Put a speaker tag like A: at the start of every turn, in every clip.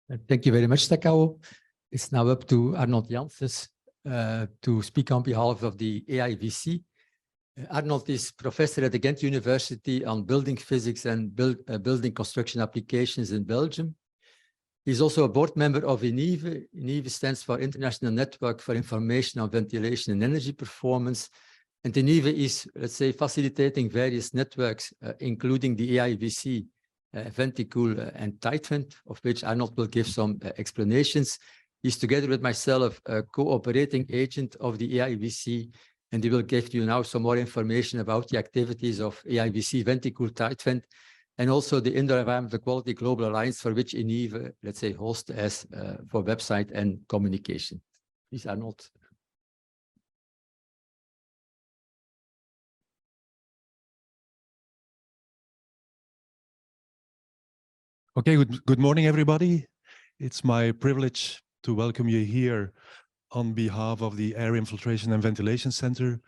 A: Thank you very much, Takao. It's now up to Arnold Janssens to speak on behalf of the AIVC. Arnold is professor at the Ghent University on building physics and building construction applications in Belgium. He's also a board member of INIVE. INIVE stands for International Network for Information on Ventilation and Energy Performance. And INIVE is, let's say, facilitating various networks, including the AIVC, venticool and TightVent, of which Arnold will give some explanations. He's together with myself a co-operating agent of the AIVC, and he will give you now some more information about the activities of AIVC venticool TightVent, and also the Indoor Environmental Quality Global Alliance, for which INIVE, let's say, hosts as for website and communication. Please, Arnold.
B: Okay, good morning, everybody. It's my privilege to welcome you here on behalf of the Air Infiltration and Ventilation Center,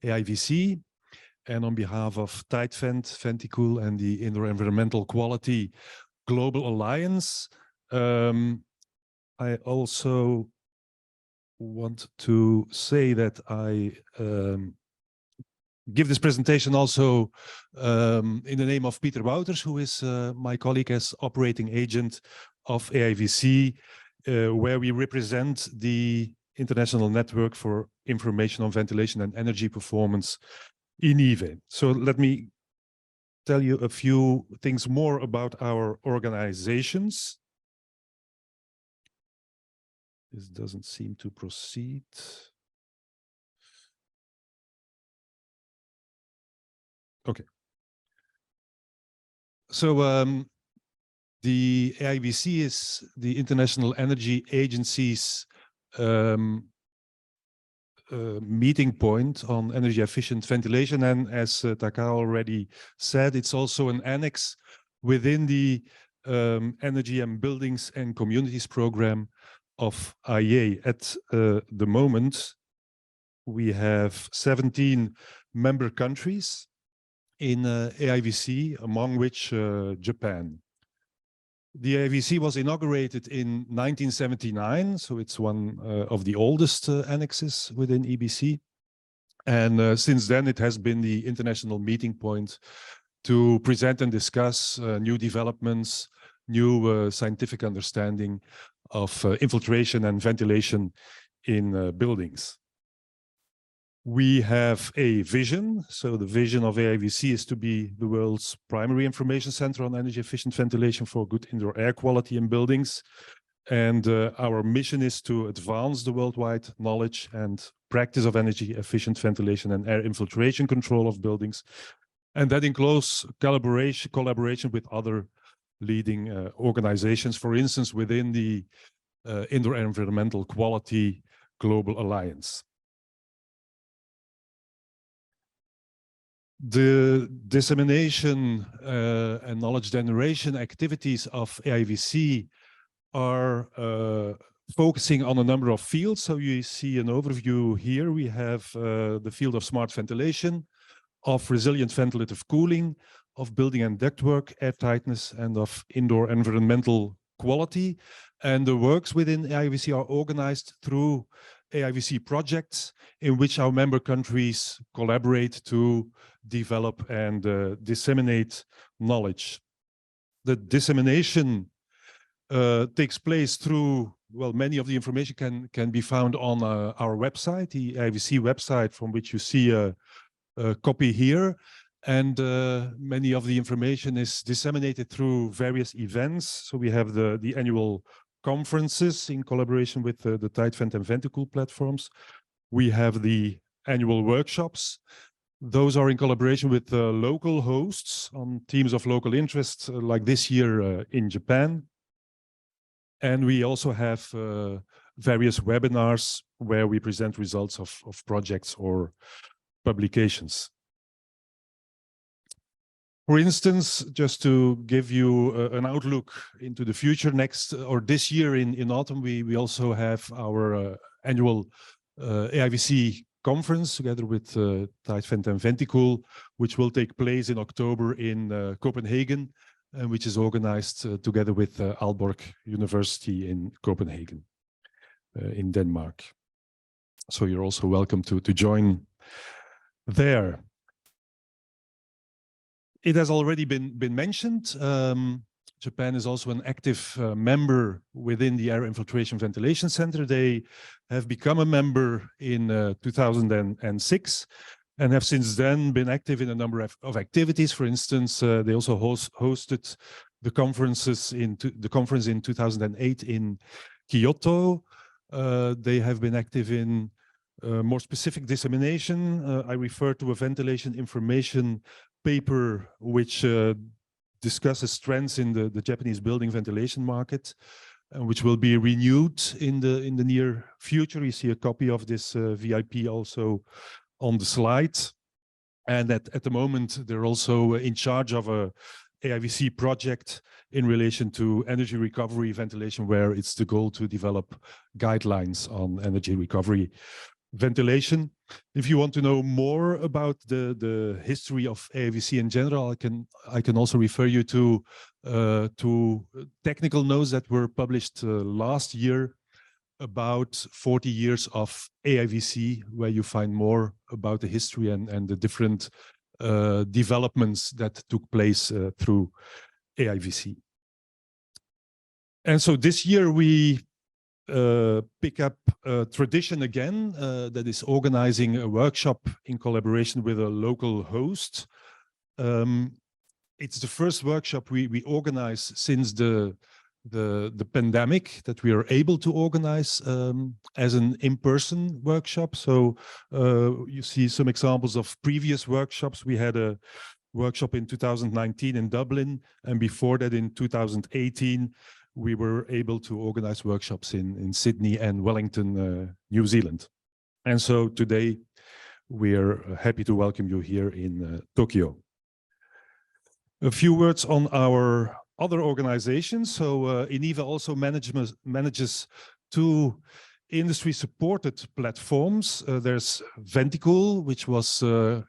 B: AIVC, and on behalf of TightVent, Venticool, and the Indoor Environmental Quality Global Alliance. I also want to say that I give this presentation also in the name of Peter Wouters, who is my colleague as operating agent of AIVC, where we represent the International Network for Information on Ventilation and Energy Performance, INIVE. So let me tell you a few things more about our organizations. This doesn't seem to proceed. Okay. So the AIVC is the International Energy Agency's meeting point on energy efficient ventilation, and as Takao already said, it's also an annex within the Energy and Buildings and Communities program of IEA. At the moment, we have 17 member countries in AIVC, among which Japan. The AIVC was inaugurated in 1979, so it's one of the oldest annexes within EBC. And since then, it has been the international meeting point to present and discuss new developments, new scientific understanding of infiltration and ventilation in buildings. We have a vision. So the vision of AIVC is to be the world's primary information center on energy efficient ventilation for good indoor air quality in buildings. And our mission is to advance the worldwide knowledge and practice of energy efficient ventilation and air infiltration control of buildings. And that in close collaboration with other leading organizations, for instance, within the Indoor Environmental Quality Global Alliance. The dissemination and knowledge generation activities of AIVC are focusing on a number of fields. So you see an overview here. We have the field of smart ventilation, of resilient ventilative cooling, of building and ductwork, air tightness, and of indoor environmental quality. And the works within AIVC are organized through AIVC projects in which our member countries collaborate to develop and disseminate knowledge. The dissemination takes place through, well, many of the information can be found on our website, the AIVC website, from which you see a copy here. And many of the information is disseminated through various events. So we have the annual conferences in collaboration with the TightVent and Venticool platforms. We have the annual workshops. Those are in collaboration with local hosts on themes of local interest, like this year in Japan. And we also have various webinars where we present results of projects or publications. For instance, just to give you an outlook into the future, this year in autumn, we also have our annual AIVC conference together with TightVent and Venticool, which will take place in October in Copenhagen. which is organized together with Aalborg University in Copenhagen, in Denmark. So you're also welcome to join there. It has already been mentioned. Japan is also an active member within the Air Infiltration Ventilation Center. They have become a member in 2006 and have since then been active in a number of activities. For instance, they also hosted the conference in 2008 in Kyoto. They have been active in more specific dissemination. I refer to a ventilation information paper which discusses trends in the Japanese building ventilation market, which will be renewed in the near future. You see a copy of this VIP also on the slide. And at the moment, they're also in charge of a AIVC project in relation to energy recovery ventilation, where it's the goal to develop guidelines on energy recovery ventilation. If you want to know more about the history of AIVC in general, I can also refer you to technical notes that were published last year about 40 years of AIVC, where you find more about the history and the different developments that took place through AIVC. And so this year we pick up a tradition again, that is organizing a workshop in collaboration with a local host. It's the first workshop we organize since the pandemic that we are able to organize as an in-person workshop. So you see some examples of previous workshops. We had a workshop in 2019 in Dublin, and before that in 2018 we were able to organize workshops in Sydney and Wellington, New Zealand. And so today we are happy to welcome you here in Tokyo. A few words on our other organizations. So INIVE also manages two industry-supported platforms. There's venticool, which was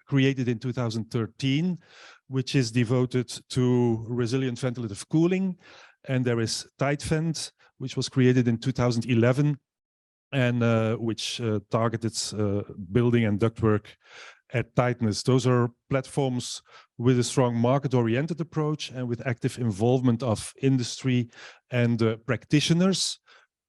B: created in 2013, which is devoted to resilient ventilative cooling. And there is TightVent, which was created in 2011 and which targeted building and ductwork at tightness. Those are platforms with a strong market-oriented approach and with active involvement of industry and practitioners.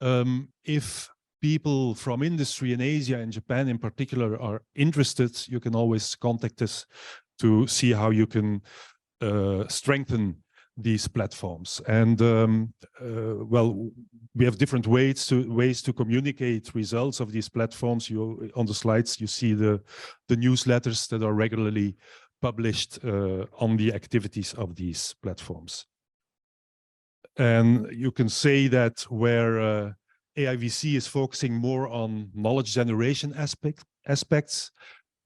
B: If people from industry in Asia and Japan in particular are interested, you can always contact us to see how you can strengthen these platforms. And well, we have different ways to communicate results of these platforms. On the slides you see the newsletters that are regularly published on the activities of these platforms. And you can say that where AIVC is focusing more on knowledge generation aspects,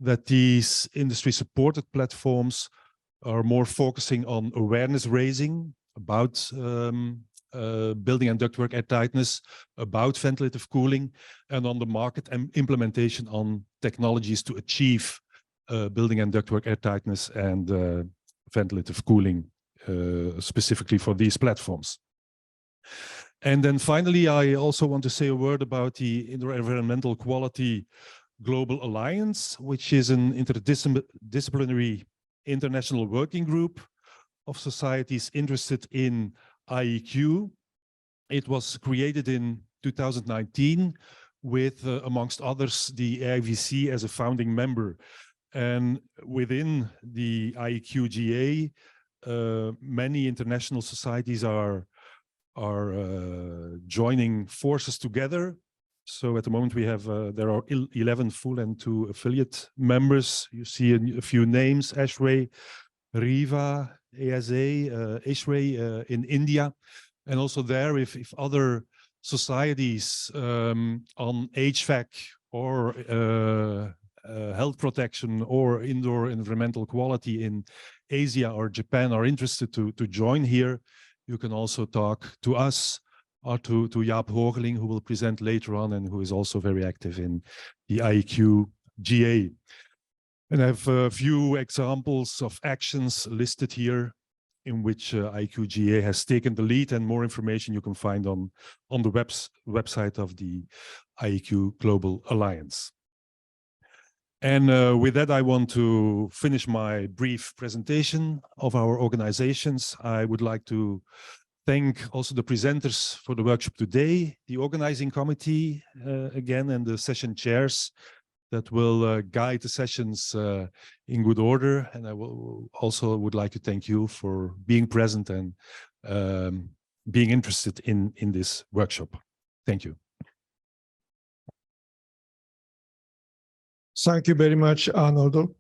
B: that these industry supported platforms are more focusing on awareness raising about building and ductwork air tightness, about ventilative cooling, and on the market and implementation on technologies to achieve building and ductwork air tightness and ventilative cooling, specifically for these platforms. And then finally, I also want to say a word about the Environmental Quality Global Alliance, which is an interdisciplinary international working group of societies interested in IEQ. It was created in 2019 with, amongst others, the AIVC as a founding member. And within the IEQ-GA, many international societies are joining forces together. So at the moment we have, there are 11 full and 2 affiliate members. You see a few names: ASHRAE, Riva, ASA, ISHRAE in India. And also there, if other societies on HVAC or health protection or indoor environmental quality in Asia or Japan are interested to join here, you can also talk to us or to Jaap Hogeling, who will present later on and who is also very active in the IEQ-GA. And I have a few examples of actions listed here in which IEQ-GA has taken the lead, and more information you can find on the website of the IEQ Global Alliance. And with that, I want to finish my brief presentation of our organizations. I would like to thank also the presenters for the workshop today, the organizing committee again, and the session chairs that will guide the sessions in good order. And I would like to thank you for being present and being interested in this workshop. Thank you.
C: Thank you very much, Arnold.